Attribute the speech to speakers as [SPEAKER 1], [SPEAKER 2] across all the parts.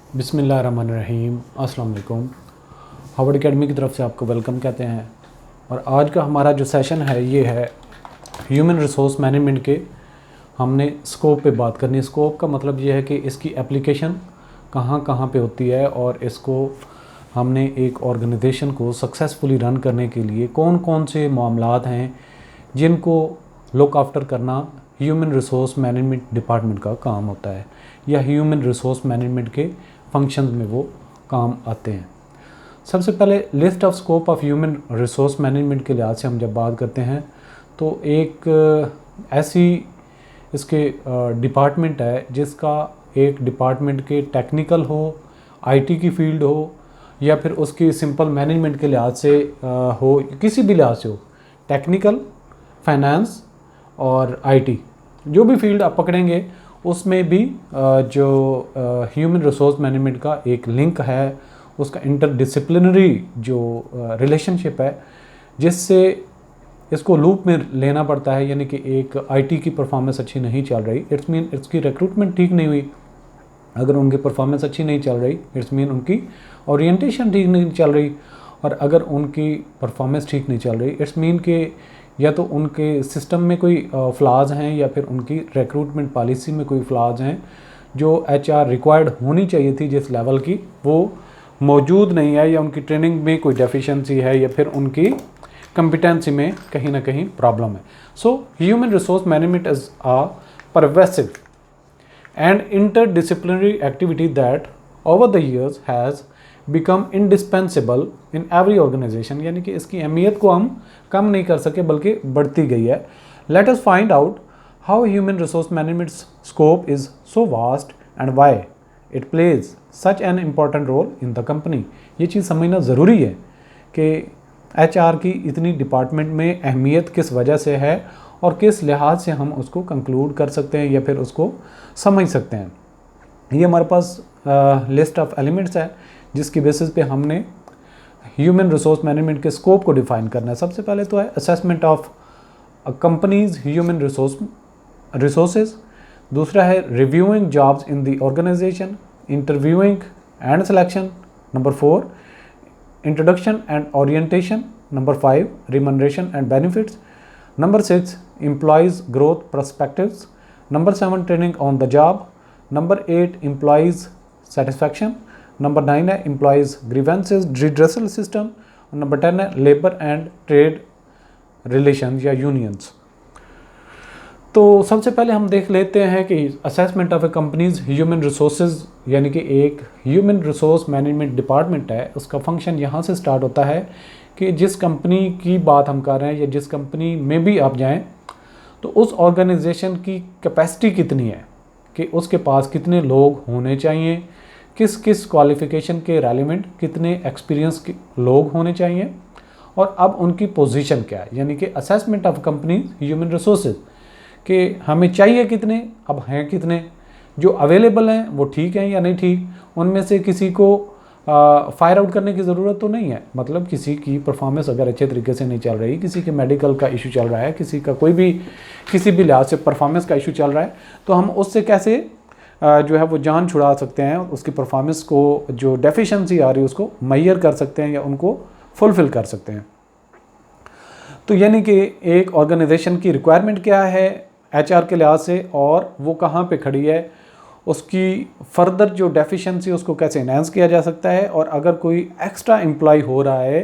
[SPEAKER 1] बिस्मिल्लाहिर्रहमानिर्रहीम। अस्सलाम वालेकुम। हार्वर्ड एकेडमी की तरफ से आपको वेलकम कहते हैं। और आज का हमारा जो सेशन है ये है ह्यूमन रिसोर्स मैनेजमेंट के। हमने स्कोप पे बात करनी है। स्कोप का मतलब ये है कि इसकी एप्लीकेशन कहाँ कहाँ पे होती है और इसको हमने एक ऑर्गेनाइजेशन को सक्सेसफुली रन करने के लिए कौन कौन से मामलात हैं जिनको लुक आफ्टर करना ह्यूमन रिसोर्स मैनेजमेंट डिपार्टमेंट का काम होता है या ह्यूमन रिसोर्स मैनेजमेंट के फंक्शंस में वो काम आते हैं। सबसे पहले list of scope of human resource management के लिहाज से हम जब बात करते हैं तो एक ऐसी इसके डिपार्टमेंट है जिसका एक डिपार्टमेंट के टेक्निकल हो, आईटी की फील्ड हो या फिर उसकी सिंपल मैनेजमेंट के लिहाज से हो, किसी भी लिहाज से हो, टेक्निकल, फाइनेंस और आईटी जो भी फील्ड आप पकड़ेंगे उसमें भी जो ह्यूमन रिसोर्स मैनेजमेंट का एक लिंक है, उसका इंटरडिसिप्लिनरी जो रिलेशनशिप है जिससे इसको लूप में लेना पड़ता है। यानी कि एक आईटी की परफॉर्मेंस अच्छी नहीं चल रही, इट्स मीन इसकी रिक्रूटमेंट ठीक नहीं हुई। अगर उनकी परफॉर्मेंस अच्छी नहीं चल रही इट्स मीन उनकी ओरिएंटेशन ठीक नहीं चल रही। और अगर उनकी परफॉर्मेंस ठीक नहीं चल रही इट्स मीन कि या तो उनके सिस्टम में कोई फ्लॉज हैं या फिर उनकी रिक्रूटमेंट पॉलिसी में कोई फ्लॉज हैं जो एचआर रिक्वायर्ड होनी चाहिए थी जिस लेवल की वो मौजूद नहीं है, या उनकी ट्रेनिंग में कोई डेफिशिएंसी है या फिर उनकी कंपिटेंसी में कहीं ना कहीं प्रॉब्लम है। So human resource management is a pervasive and interdisciplinary activity that over the years has become indispensable in every organization। यानी कि इसकी अहमियत को हम कम नहीं कर सके बल्कि बढ़ती गई है। Let us find out how human resource management's scope is so vast and why it plays such an important role in the company। ये चीज़ समझना ज़रूरी है कि एचआर की इतनी डिपार्टमेंट में अहमियत किस वजह से है और किस लिहाज से हम उसको कंक्लूड कर सकते हैं या फिर उसको समझ सकते हैं। ये हमारे पास लिस्ट ऑफ एलिमेंट्स है जिसकी बेसिस पे हमने ह्यूमन रिसोर्स मैनेजमेंट के स्कोप को डिफाइन करना है। सबसे पहले तो है assessment of companies human resources. दूसरा है reviewing jobs in the organisation, interviewing and selection. Number 4 introduction and orientation. Number 5 remuneration and benefits. Number 6 employees growth perspectives. Number 7 training on the job. Number 8 employees satisfaction. Number 9 है employees grievances redressal system. और Number 10 है labor and trade relations या unions। तो सबसे पहले हम देख लेते हैं कि assessment of A companies human resources यानी कि एक ह्यूमन रिसोर्स मैनेजमेंट डिपार्टमेंट है, उसका फंक्शन यहाँ से स्टार्ट होता है कि जिस कंपनी की बात हम कर रहे हैं या जिस कंपनी में भी आप जाएं तो उस ऑर्गेनाइजेशन की कैपेसिटी कितनी है कि उसके पास कितने लोग होने चाहिए, किस किस क्वालिफ़िकेशन के रेलिवेंट कितने एक्सपीरियंस के लोग होने चाहिए और अब उनकी पोजीशन क्या है। यानी कि assessment of company human resources कि हमें चाहिए कितने, अब हैं कितने, जो अवेलेबल हैं वो ठीक हैं या नहीं ठीक, उनमें से किसी को फायर आउट करने की ज़रूरत तो नहीं है। मतलब किसी की परफॉर्मेंस अगर अच्छे तरीके से नहीं चल रही, किसी के मेडिकल का इशू चल रहा है, किसी का कोई भी किसी भी लिहाज से परफॉर्मेंस का इशू चल रहा है तो हम उससे कैसे जो है वो जान छुड़ा सकते हैं, उसकी परफॉर्मेंस को जो डेफिशिएंसी आ रही है उसको मैयर कर सकते हैं या उनको फुलफ़िल कर सकते हैं। तो यानी कि एक ऑर्गेनाइजेशन की रिक्वायरमेंट क्या है एचआर के लिहाज से और वो कहाँ पे खड़ी है, उसकी फर्दर जो डेफिशिएंसी उसको कैसे इन्हांस किया जा सकता है, और अगर कोई एक्स्ट्रा एम्प्लॉय हो रहा है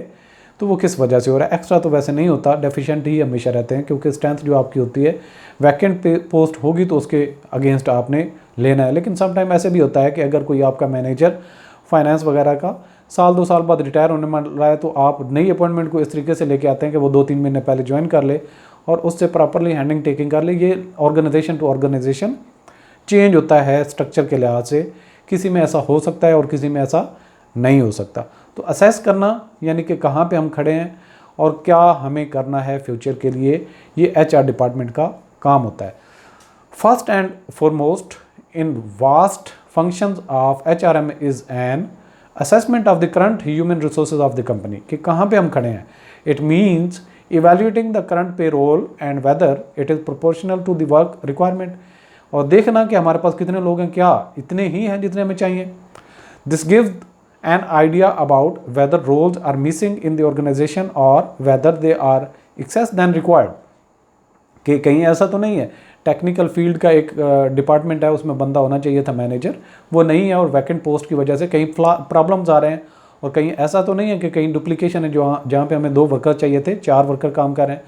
[SPEAKER 1] तो वो किस वजह से हो रहा है। एक्स्ट्रा तो वैसे नहीं होता, डेफिशिएंट ही हमेशा रहते हैं क्योंकि स्ट्रेंथ जो आपकी होती है वैकेंट पे पोस्ट होगी तो उसके अगेंस्ट आपने लेना है। लेकिन समटाइम ऐसे भी होता है कि अगर कोई आपका मैनेजर फाइनेंस वगैरह का साल 2 साल बाद रिटायर होने वाला है तो आप नई अपॉइंटमेंट को इस तरीके से लेके आते हैं कि वो 2-3 महीने पहले ज्वाइन कर ले और उससे प्रॉपरली हैंडिंग टेकिंग कर ले। ये ऑर्गेनाइजेशन टू ऑर्गेनाइजेशन चेंज होता है स्ट्रक्चर के लिहाज से, किसी में ऐसा हो सकता है और किसी में ऐसा नहीं हो सकता। तो असेस करना यानी कि कहाँ पे हम खड़े हैं और क्या हमें करना है फ्यूचर के लिए, ये एचआर डिपार्टमेंट का काम होता है। First and foremost in vast functions of HRM is an assessment of the current human resources of the company कि कहाँ पे हम खड़े हैं। It means evaluating the current payroll and whether it is proportional to the work requirement, और देखना कि हमारे पास कितने लोग हैं, क्या इतने ही हैं जितने हमें चाहिए। This give an idea about whether roles are missing in the organisation और whether they are excess then required, कि कहीं ऐसा तो नहीं है टेक्निकल फील्ड का एक डिपार्टमेंट है उसमें बंदा होना चाहिए था मैनेजर, वो नहीं है और वैकेंट पोस्ट की वजह से कहीं प्रॉब्लम्स आ रहे हैं, और कहीं ऐसा तो नहीं है कि कहीं डुप्लीकेशन है जो जहाँ पे हमें 2 वर्कर चाहिए थे 4 वर्कर काम कर रहे हैं।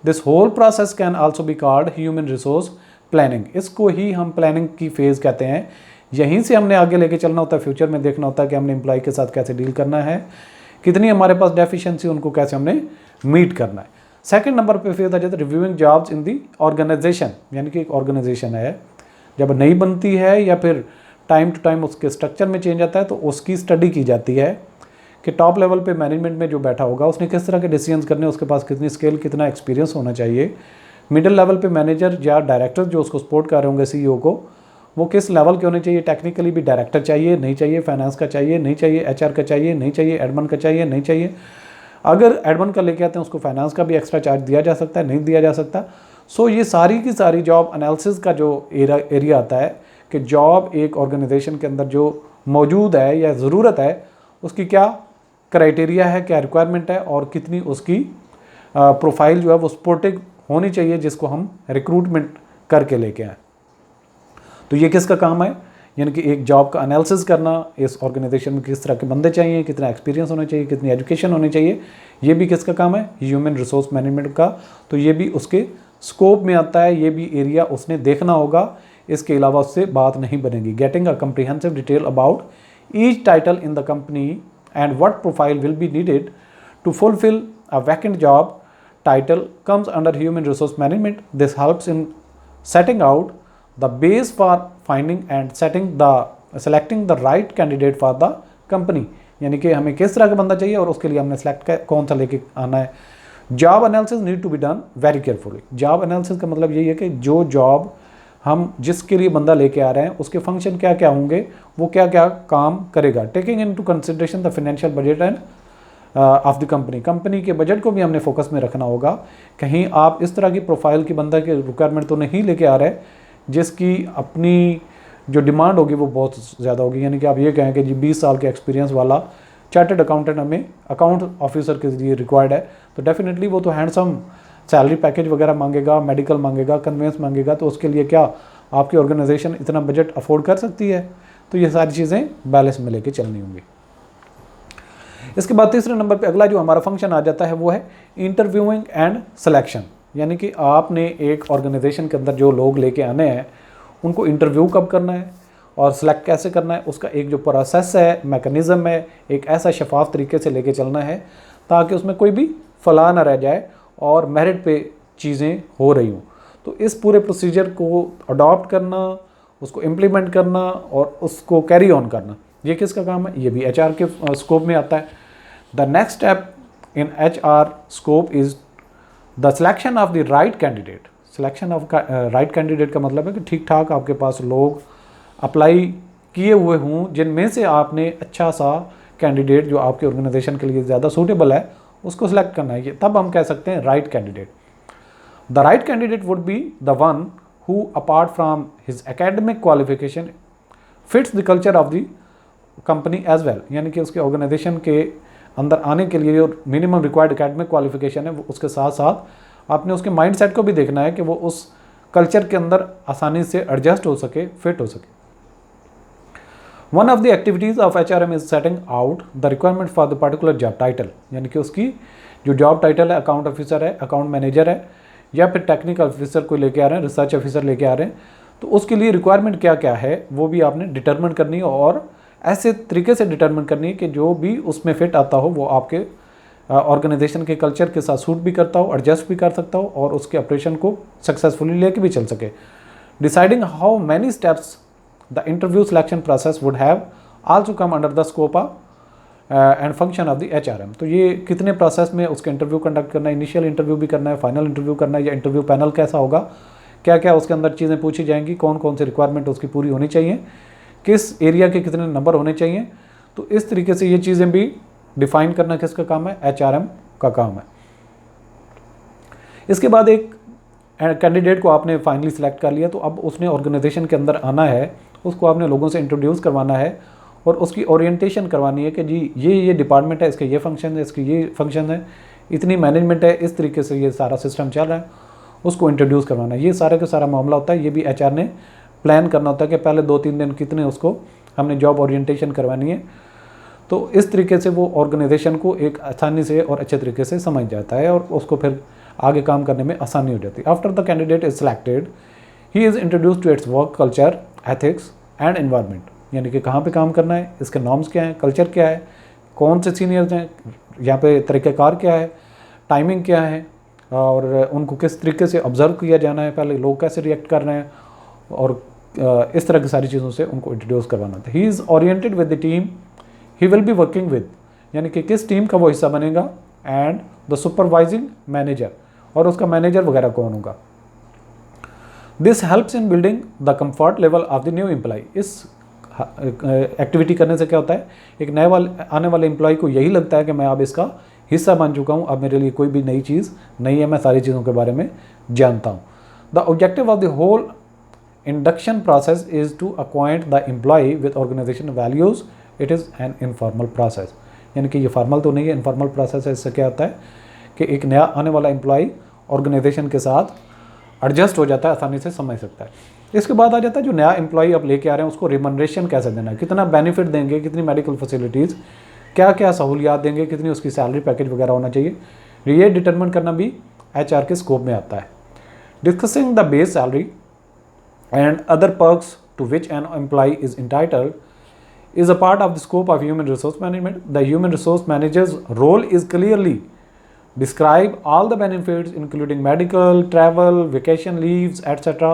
[SPEAKER 1] This whole process can also be called human resource planning, इसको ही हम प्लानिंग की फेज़ कहते हैं। यहीं से हमने आगे लेके चलना होता है, फ्यूचर में देखना होता है कि हमने एम्प्लॉय के साथ कैसे डील करना है, कितनी हमारे पास डेफिशिएंसी उनको कैसे हमने मीट करना है। सेकंड नंबर पे फिर आ जाता है reviewing jobs in the organisation, यानी कि एक ऑर्गेनाइजेशन है जब नई बनती है या फिर टाइम टू टाइम उसके स्ट्रक्चर में चेंज आता है तो उसकी स्टडी की जाती है कि टॉप लेवल पे मैनेजमेंट में जो बैठा होगा उसने किस तरह के डिसीजंस करने, उसके पास कितनी स्किल कितना एक्सपीरियंस होना चाहिए। मिडिल लेवल पे मैनेजर या डायरेक्टर जो उसको सपोर्ट कर रहे होंगे सीईओ को, वो किस लेवल के होने चाहिए, टेक्निकली भी डायरेक्टर चाहिए नहीं चाहिए, फाइनेंस का चाहिए नहीं चाहिए, एचआर का चाहिए नहीं चाहिए, एडमिन का चाहिए नहीं चाहिए। अगर एडमिन का लेके आते हैं उसको फाइनेंस का भी एक्स्ट्रा चार्ज दिया जा सकता है नहीं दिया जा सकता। सो ये सारी की सारी जॉब एनालिसिस का जो एरिया आता है कि जॉब एक ऑर्गेनाइजेशन के अंदर जो मौजूद है या ज़रूरत है उसकी क्या क्राइटेरिया है, क्या रिक्वायरमेंट है और कितनी उसकी प्रोफाइल जो है वो सपोर्टिव होनी चाहिए जिसको हम रिक्रूटमेंट करके लेके आए। तो ये किसका काम है, यानी कि एक जॉब का एनालिसिस करना, इस ऑर्गेनाइजेशन में किस तरह के बंदे चाहिए, कितना एक्सपीरियंस होना चाहिए, कितनी एजुकेशन होनी चाहिए, ये भी किसका काम है, ह्यूमन रिसोर्स मैनेजमेंट का। तो ये भी उसके स्कोप में आता है, ये भी एरिया उसने देखना होगा, इसके अलावा उससे बात नहीं बनेगी। Getting a comprehensive detail about each title in the company and what profile will be needed to fulfil a vacant job title comes under human resource management. This helps in setting out the base for finding and selecting the right candidate for the company, यानी कि हमें किस तरह का बंदा चाहिए और उसके लिए हमने सेलेक्ट कौन सा लेके आना है। Job analysis need to be done very carefully. Job analysis का मतलब यही है कि जो जॉब हम जिसके लिए बंदा लेके आ रहे हैं उसके फंक्शन क्या क्या होंगे, वो क्या क्या काम करेगा, taking into consideration the financial budget and of the company के बजट को भी हमने फोकस में रखना होगा। कहीं आप इस तरह की प्रोफाइल की बंदा के रिक्वायरमेंट तो नहीं लेके आ रहे जिसकी अपनी जो डिमांड होगी वो बहुत ज़्यादा होगी, यानी कि आप ये कहें कि जी 20 साल के एक्सपीरियंस वाला चार्टर्ड अकाउंटेंट हमें अकाउंट ऑफिसर के लिए रिक्वायर्ड है, तो डेफिनेटली वो तो हैंडसम सैलरी पैकेज वगैरह मांगेगा, मेडिकल मांगेगा, कन्वेंस मांगेगा, तो उसके लिए क्या आपकी ऑर्गेनाइजेशन इतना बजट अफोर्ड कर सकती है। तो ये सारी चीज़ें बैलेंस में लेके चलनी होंगी। इसके बाद तीसरे नंबर पे अगला जो हमारा फंक्शन आ जाता है वो है इंटरव्यूइंग एंड सिलेक्शन, यानी कि आपने एक ऑर्गेनाइजेशन के अंदर जो लोग लेके आने हैं उनको इंटरव्यू कब करना है और सिलेक्ट कैसे करना है, उसका एक जो प्रोसेस है, मैकेनिज़्म है, एक ऐसा शफाफ तरीके से लेके चलना है ताकि उसमें कोई भी फला ना रह जाए और मेरिट पे चीज़ें हो रही हों। तो इस पूरे प्रोसीजर को अडॉप्ट करना, उसको इम्प्लीमेंट करना और उसको कैरी ऑन करना, ये किसका काम है, ये भी एचआर के स्कोप में आता है। The next step in HR scope is the selection of the right candidate. Selection of right candidate का मतलब है कि ठीक ठाक आपके पास लोग अप्लाई किए हुए हों जिनमें से आपने अच्छा सा कैंडिडेट जो आपके ऑर्गेनाइजेशन के लिए ज़्यादा सूटेबल है उसको सिलेक्ट करना है, तब हम कह सकते हैं right candidate. The right candidate would be the one who apart from his academic qualification fits the culture of the company as well, यानी कि उसके ऑर्गेनाइजेशन के अंदर आने के लिए जो मिनिमम रिक्वायर्ड एकेडमिक क्वालिफिकेशन है वो उसके साथ साथ आपने उसके माइंडसेट को भी देखना है कि वो उस कल्चर के अंदर आसानी से एडजस्ट हो सके, फिट हो सके। One of the activities of HRM is setting out the requirement for the particular job title, यानी कि उसकी जो जॉब टाइटल है, अकाउंट ऑफिसर है, अकाउंट मैनेजर है या फिर टेक्निकल ऑफिसर को लेके आ रहे हैं, रिसर्च ऑफिसर लेके आ रहे हैं, तो उसके लिए रिक्वायरमेंट क्या क्या है वो भी आपने डिटरमिन करनी है और ऐसे तरीके से डिटरमिन करनी है कि जो भी उसमें फिट आता हो वो आपके ऑर्गेनाइजेशन के कल्चर के साथ सूट भी करता हो, एडजस्ट भी कर सकता हो और उसके ऑपरेशन को सक्सेसफुली लेके भी चल सके। Deciding how many steps the interview selection process would have also come under the scope and function of the HRM। तो ये कितने प्रोसेस में उसके इंटरव्यू कंडक्ट करना है, इनिशियल इंटरव्यू भी करना है, फाइनल इंटरव्यू करना है, या इंटरव्यू पैनल कैसा होगा, क्या क्या उसके अंदर चीज़ें पूछी जाएंगी, कौन कौन सी रिक्वायरमेंट उसकी पूरी होनी चाहिए, किस एरिया के कितने नंबर होने चाहिए। तो इस तरीके से ये चीज़ें भी डिफाइन करना किसका काम है, HRM का काम है। इसके बाद एक कैंडिडेट को आपने फाइनली सिलेक्ट कर लिया, तो अब उसने ऑर्गेनाइजेशन के अंदर आना है, उसको आपने लोगों से इंट्रोड्यूस करवाना है और उसकी ओरिएंटेशन करवानी है कि जी ये डिपार्टमेंट है, इसके ये फंक्शन है, इसके ये फंक्शन है, इतनी मैनेजमेंट है, इस तरीके से ये सारा सिस्टम चल रहा है, उसको इंट्रोड्यूस करवाना है। ये सारे का सारा मामला होता है। ये भी एचआर ने प्लान करना होता है कि पहले 2-3 दिन कितने उसको हमने जॉब ओरिएंटेशन करवानी है। तो इस तरीके से वो ऑर्गेनाइजेशन को एक आसानी से और अच्छे तरीके से समझ जाता है और उसको फिर आगे काम करने में आसानी हो जाती है। After the candidate is selected, he is introduce to its work culture, ethics and environment, यानी कि कहाँ पे काम करना है, इसके नॉर्म्स क्या हैं, कल्चर क्या है, कौन से सीनियर्स हैं, यहाँ पे तरीक़ाकार क्या है, टाइमिंग क्या है, और उनको किस तरीके से ऑब्ज़र्व किया जाना है, पहले लोग कैसे रिएक्ट कर रहे हैं, और इस तरह की सारी चीज़ों से उनको इंट्रोड्यूस करवाना था। He is oriented with the team he will be working with, यानी कि किस टीम का वो हिस्सा बनेगा, एंड द सुपरवाइजिंग मैनेजर, और उसका मैनेजर वगैरह कौन होगा। This helps in building the comfort level of the new employ. इस एक्टिविटी करने से क्या होता है, एक नए आने वाले एम्प्लॉय को यही लगता है कि मैं अब इसका हिस्सा बन चुका हूँ, अब मेरे लिए कोई भी नई चीज़ नहीं है, मैं सारी चीज़ों के बारे में जानता हूँ। The objective of the whole induction process is to acquaint the employ with organisation values. It is an informal process, यानी कि ये फॉर्मल तो नहीं है, इनफॉर्मल प्रोसेस है। इससे क्या होता है कि एक नया आने वाला एम्प्लॉय ऑर्गेनाइजेशन के साथ एडजस्ट हो जाता है, आसानी से समझ सकता है। इसके बाद आ जाता है जो नया एम्प्लॉय आप लेके आ रहे हैं उसको रिमनरेशन कैसे देना है, कितना बेनिफिट देंगे, कितनी मेडिकल फैसिलिटीज़, क्या क्या सहूलियात देंगे, कितनी उसकी सैलरी पैकेज वगैरह होना चाहिए, ये डिटरमिन करना भी एचआर के स्कोप में आता है। Discussing the base salary and other perks to which an employee is entitled is a part of the scope of human resource management. The human resource manager's role is clearly describe all the benefits including medical, travel, vacation leaves, etc.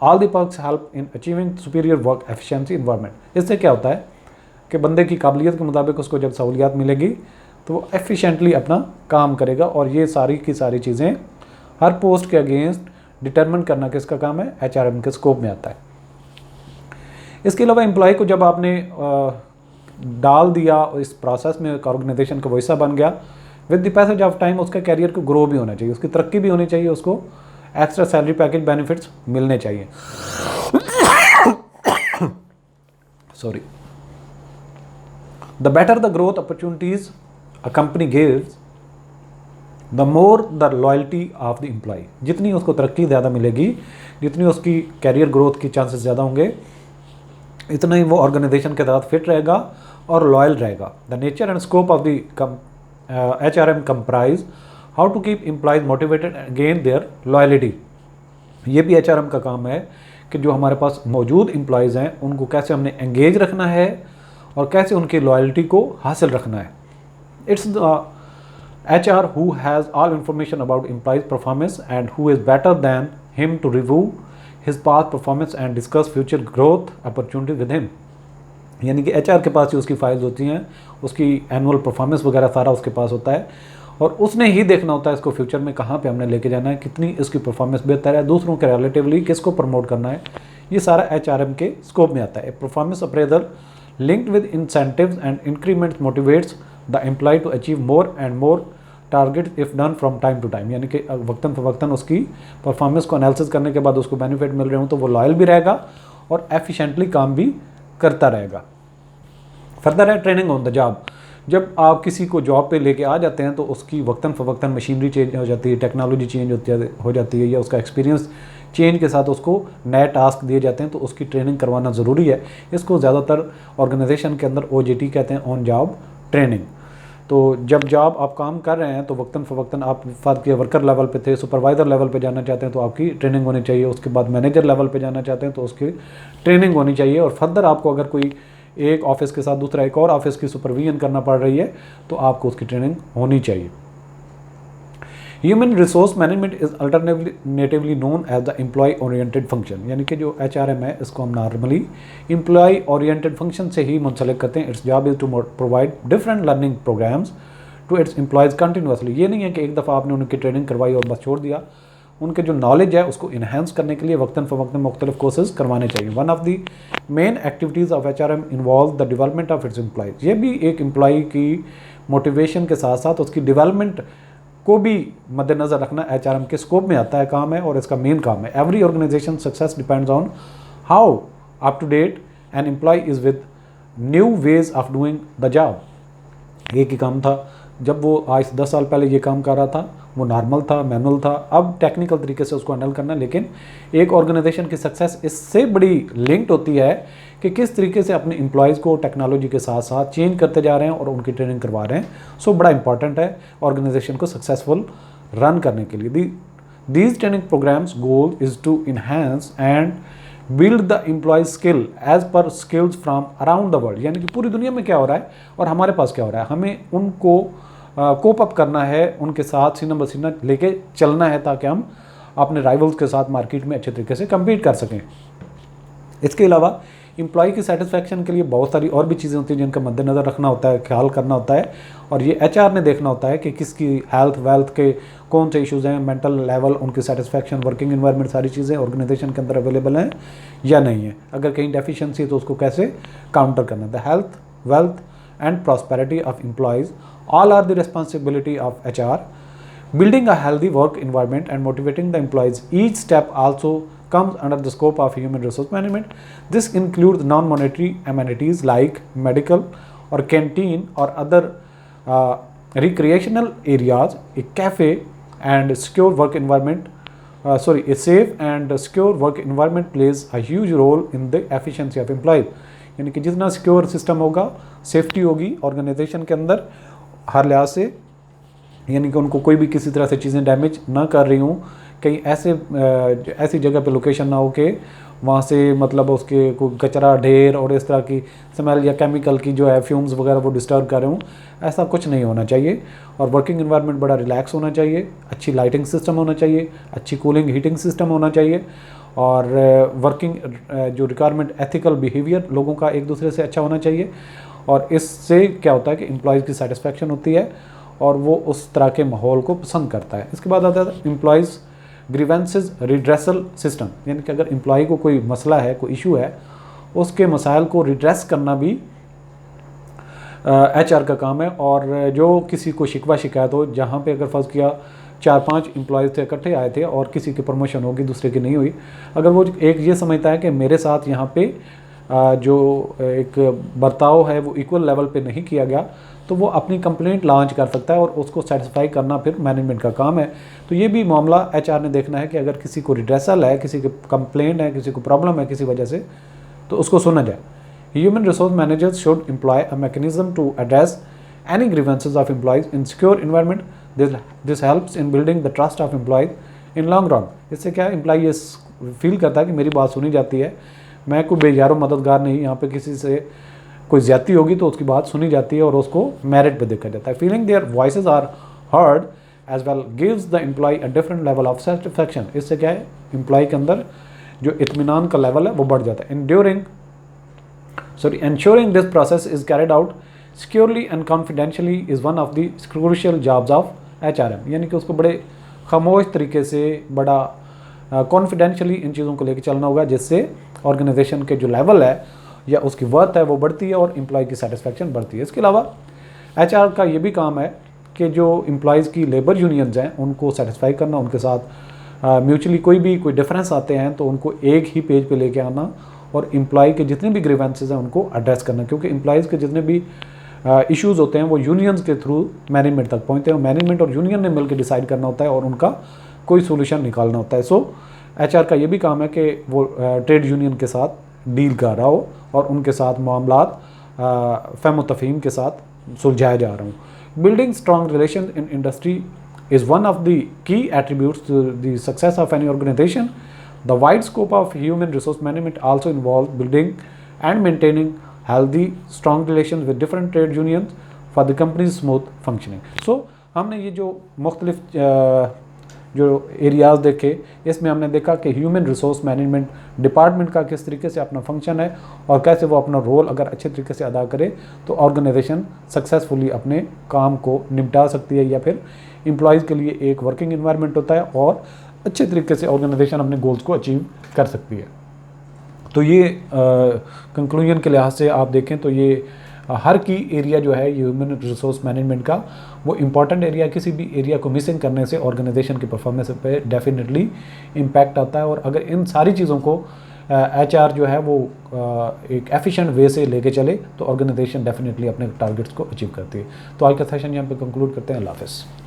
[SPEAKER 1] All the perks help in achieving superior work efficiency environment. इससे क्या होता है कि बंदे की काबिलियत के मुताबिक उसको जब सहूलियात मिलेगी तो वो एफिशिएंटली अपना काम करेगा, और ये सारी की सारी चीज़ें हर पोस्ट के अगेंस्ट डिटरमिन करना किसका काम है, एचआरएम के स्कोप में आता है। इसके अलावा एम्प्लॉय को जब आपने डाल दिया इस प्रोसेस में, ऑर्गेनाइजेशन का वो हिस्सा बन गया, with the passage of time उसका कैरियर को ग्रो भी होना चाहिए, उसकी तरक्की भी होनी चाहिए, उसको एक्स्ट्रा सैलरी पैकेज बेनिफिट्स मिलने चाहिए। Sorry. The better the growth opportunities a company gives, the more the loyalty of the employee. जितनी उसको तरक्की ज़्यादा मिलेगी, जितनी उसकी कैरियर ग्रोथ की चांसेस ज़्यादा होंगे, इतना ही वो ऑर्गेनाइजेशन के साथ फिट रहेगा और लॉयल रहेगा। The nature and scope of the HRM comprise how to keep employees motivated and gain their loyalty. ये भी एचआरएम का काम है कि जो हमारे पास मौजूद एम्प्लॉयज़ हैं उनको कैसे हमने एंगेज रखना है और कैसे उनकी लॉयल्टी को हासिल रखना है। It's the HR who has all information about employees performance and who is better than him to review his past performance and discuss future growth opportunity with him। यानी कि HR के पास ही उसकी फाइल्स होती हैं, उसकी एनुअल परफॉर्मेंस वगैरह सारा उसके पास होता है, और उसने ही देखना होता है इसको फ्यूचर में कहाँ पे हमने लेके जाना है, कितनी इसकी परफॉर्मेंस बेहतर है, दूसरों के रिलेटिवली किसको प्रमोट करना है, ये सारा HRM के स्कोप में आता है। Performance appraisal linked with incentives and increments motivates the employee to achieve more and more targets if done from time to time। यानी कि वक्तन फवक्तन उसकी परफॉर्मेंस को एनालिसिस करने के बाद उसको बेनिफिट मिल रहे हो तो वो लॉयल भी रहेगा और एफिशिएंटली काम भी करता रहेगा। फर्दर है ट्रेनिंग ऑन द जॉब। जब आप किसी को जॉब पे लेके आ जाते हैं तो उसकी वक्तन फवक्तन मशीनरी चेंज हो जाती है, टेक्नोलॉजी चेंज हो जाती है, या उसका एक्सपीरियंस चेंज के साथ उसको नए टास्क दिए जाते हैं, तो उसकी ट्रेनिंग करवाना ज़रूरी है। इसको ज़्यादातर ऑर्गेनाइजेशन के अंदर OJT कहते हैं, ऑन जॉब ट्रेनिंग। तो जब जॉब आप काम कर रहे हैं तो वक्तन फ़वक्तन आप फ़र्द के वर्कर लेवल पे थे, सुपरवाइज़र लेवल पे जाना चाहते हैं तो आपकी ट्रेनिंग होनी चाहिए, उसके बाद मैनेजर लेवल पे जाना चाहते हैं तो उसकी ट्रेनिंग होनी चाहिए, और फर्दर आपको अगर कोई एक ऑफिस के साथ दूसरा एक और ऑफिस की सुपरविजन करना पड़ रही है तो आपको उसकी ट्रेनिंग होनी चाहिए। Human resource management is alternatively known as the employee oriented function. यानी कि जो HRM है इसको हम नॉर्मली एम्प्लॉय ओरिएंटेड फंक्शन से ही मुंसलिक करते हैं। Its job is to provide different learning programmes to its employees continuously. ये नहीं है कि एक दफ़ा आपने उनकी ट्रेनिंग करवाई और बस छोड़ दिया, उनके जो नॉलेज है उसको इन्हेंस करने के लिए वक्तन फ़वक्तन मुख्तलिफ कोर्सेज करवाने चाहिए। One of the main activities of HRM involve the development of its employees. ये भी एक एम्प्लॉय की मोटिवेशन के साथ साथ उसकी डेवलपमेंट को भी मद्देनज़र रखना HRM के स्कोप में आता है, काम है, और इसका मेन काम है। Every organisation success depends on how up to date an employee is with new ways of doing the job. एक ही काम था, जब वो आज 10 साल पहले ये काम कर रहा था वो नॉर्मल था, मैनुअल था, अब टेक्निकल तरीके से उसको हैंडल करना। लेकिन एक ऑर्गेनाइजेशन की सक्सेस इससे बड़ी लिंक्ड होती है कि किस तरीके से अपने एम्प्लॉयज़ को टेक्नोलॉजी के साथ साथ चेंज करते जा रहे हैं और उनकी ट्रेनिंग करवा रहे हैं। सो बड़ा इंपॉर्टेंट है ऑर्गेनाइजेशन को सक्सेसफुल रन करने के लिए। These training programmes goal is to enhance and build the employee skill as per skills from around the world. यानी कि पूरी दुनिया में क्या हो रहा है और हमारे पास क्या हो रहा है, हमें उनको कोप अप करना है, उनके साथ सीना बसीना लेके चलना है ताकि हम अपने राइवल्स के साथ मार्केट में अच्छे तरीके से कम्पीट कर सकें। इसके अलावा एम्प्लॉय की सेटिस्फैक्शन के लिए बहुत सारी और भी चीज़ें होती हैं जिनका मद्देनज़र रखना होता है, ख्याल करना होता है, और ये एचआर ने देखना होता है कि किसकी हेल्थ वेल्थ के कौन से इश्यूज़ हैं, मेंटल लेवल, उनकी सेटिस्फैक्शन, वर्किंग एनवायरनमेंट, सारी चीज़ें ऑर्गेनाइजेशन के अंदर अवेलेबल हैं या नहीं है। अगर कहीं डेफिशिएंसी है तो उसको कैसे काउंटर करना है। The health, wealth and prosperity of employees all are the responsibility of HR. Building a healthy work environment and motivating the employees, each step also comes under the scope of human resource management. This includes non-monetary amenities like medical or canteen or other recreational areas, a cafe and secure work environment. A safe and secure work environment plays a huge role in the efficiency of employees. यानी कि जितना secure system होगा, safety होगी organisation के अंदर हर लिहाज से, यानी कि उनको कोई भी किसी तरह से चीज़ें डैमेज ना कर रही हूँ, कहीं ऐसी जगह पे लोकेशन ना हो के वहाँ से मतलब उसके कोई कचरा ढेर और इस तरह की स्मेल या केमिकल की जो है फ्यूम्स वगैरह वो डिस्टर्ब कर रहे हूँ, ऐसा कुछ नहीं होना चाहिए। और वर्किंग एनवायरनमेंट बड़ा रिलैक्स होना चाहिए, अच्छी लाइटिंग सिस्टम होना चाहिए, अच्छी कूलिंग हीटिंग सिस्टम होना चाहिए, और वर्किंग जो रिक्वायरमेंट एथिकल बिहेवियर लोगों का एक दूसरे से अच्छा होना चाहिए। और इससे क्या होता है कि एम्प्लॉयज़ की सेटिस्फैक्शन होती है और वो उस तरह के माहौल को पसंद करता है। इसके बाद आता है एम्प्लॉयज़ ग्रीवेंसेस रिड्रेसल सिस्टम, यानी कि अगर एम्प्लॉय को कोई मसला है, कोई इशू है, उसके मसाइल को रिड्रेस करना भी HR का काम है। और जो किसी को शिकवा शिकायत हो, जहाँ पे अगर फर्ज किया 4-5 एम्प्लॉयज़ थे, इकट्ठे आए थे और किसी की प्रमोशन होगी, दूसरे की नहीं हुई, अगर वो एक ये समझता है कि मेरे साथ यहाँ पे जो एक बर्ताव है वो इक्वल लेवल पे नहीं किया गया, तो वो अपनी कंप्लेंट लॉन्च कर सकता है और उसको सेटिस्फाई करना फिर मैनेजमेंट का काम है। तो ये भी मामला HR ने देखना है कि अगर किसी को रिड्रेसल है, किसी की कंप्लेंट है, किसी को प्रॉब्लम है किसी वजह से, तो उसको सुना जाए। Human resource managers should employ a mechanism to address any grievances of employees in secure environment. This helps in building the trust of employees in long run. इससे क्या एम्प्लॉय ये फील करता है कि मेरी बात सुनी जाती है, मैं कोई बेजारो मददगार नहीं, यहाँ पे किसी से कोई ज्यादती होगी तो उसकी बात सुनी जाती है और उसको मेरिट पे देखा जाता है। Feeling their voices are heard as well gives the employee a different level of satisfaction. इससे क्या है, एम्प्लॉय के अंदर जो इत्मीनान का लेवल है वो बढ़ जाता है। ensuring this process is carried out securely and confidentially is one of the crucial jobs of HRM। यानी कि उसको बड़े खामोश तरीके से, बड़ा कॉन्फिडेंशियली इन चीज़ों को लेकर चलना होगा, जिससे ऑर्गेनाइजेशन के जो लेवल है या उसकी वर्थ है वो बढ़ती है और एम्प्लॉय की सेटिस्फैक्शन बढ़ती है। इसके अलावा HR का ये भी काम है कि जो एम्प्लॉयज़ की लेबर यूनियंस हैं उनको सेटिस्फाई करना, उनके साथ म्यूचुअली कोई डिफरेंस आते हैं तो उनको एक ही पेज पे लेके आना और एम्प्लॉय के जितने भी ग्रीवेंसेस हैं उनको एड्रेस करना, क्योंकि एम्प्लॉयज़ के जितने भी इश्यूज़ होते हैं वो यूनियंस के थ्रू मैनेजमेंट तक पहुँचते हैं। मैनेजमेंट और यूनियन ने मिलकर डिसाइड करना होता है और उनका कोई सोल्यूशन निकालना होता है। सो HR का ये भी काम है कि वो ट्रेड यूनियन के साथ डील कर रहा हो और उनके साथ मामलात फ़हम तफ़हीम के साथ सुलझाया जा रहा हूँ। Building strong relation in industry is one of the key attributes to the success of any organization. The wide scope of human resource management also involves building and maintaining healthy, strong relations with different trade unions for the company's smooth functioning. So, हमने ये जो मुख्तलिफ जो areas देखे, इसमें हमने देखा कि ह्यूमन रिसोर्स मैनेजमेंट डिपार्टमेंट का किस तरीके से अपना फंक्शन है और कैसे वो अपना रोल अगर अच्छे तरीके से अदा करे तो ऑर्गेनाइजेशन सक्सेसफुली अपने काम को निपटा सकती है, या फिर एम्प्लॉयज़ के लिए एक वर्किंग एनवायरनमेंट होता है और अच्छे तरीके से ऑर्गेनाइजेशन अपने गोल्स को अचीव कर सकती है। तो ये कंक्लूजन के लिहाज से आप देखें तो ये हर की एरिया जो है ह्यूमन रिसोर्स मैनेजमेंट का वो इम्पॉर्टेंट एरिया, किसी भी एरिया को मिसिंग करने से ऑर्गेनाइजेशन की परफॉर्मेंस पे डेफिनेटली इम्पैक्ट आता है। और अगर इन सारी चीज़ों को HR जो है वो एक एफिशिएंट वे से लेके चले तो ऑर्गेनाइजेशन डेफिनेटली अपने टारगेट्स को अचीव करती है। तो आज का सेशन यहाँ पे कंक्लूड करते हैं। अल्लाह हाफ़िज़।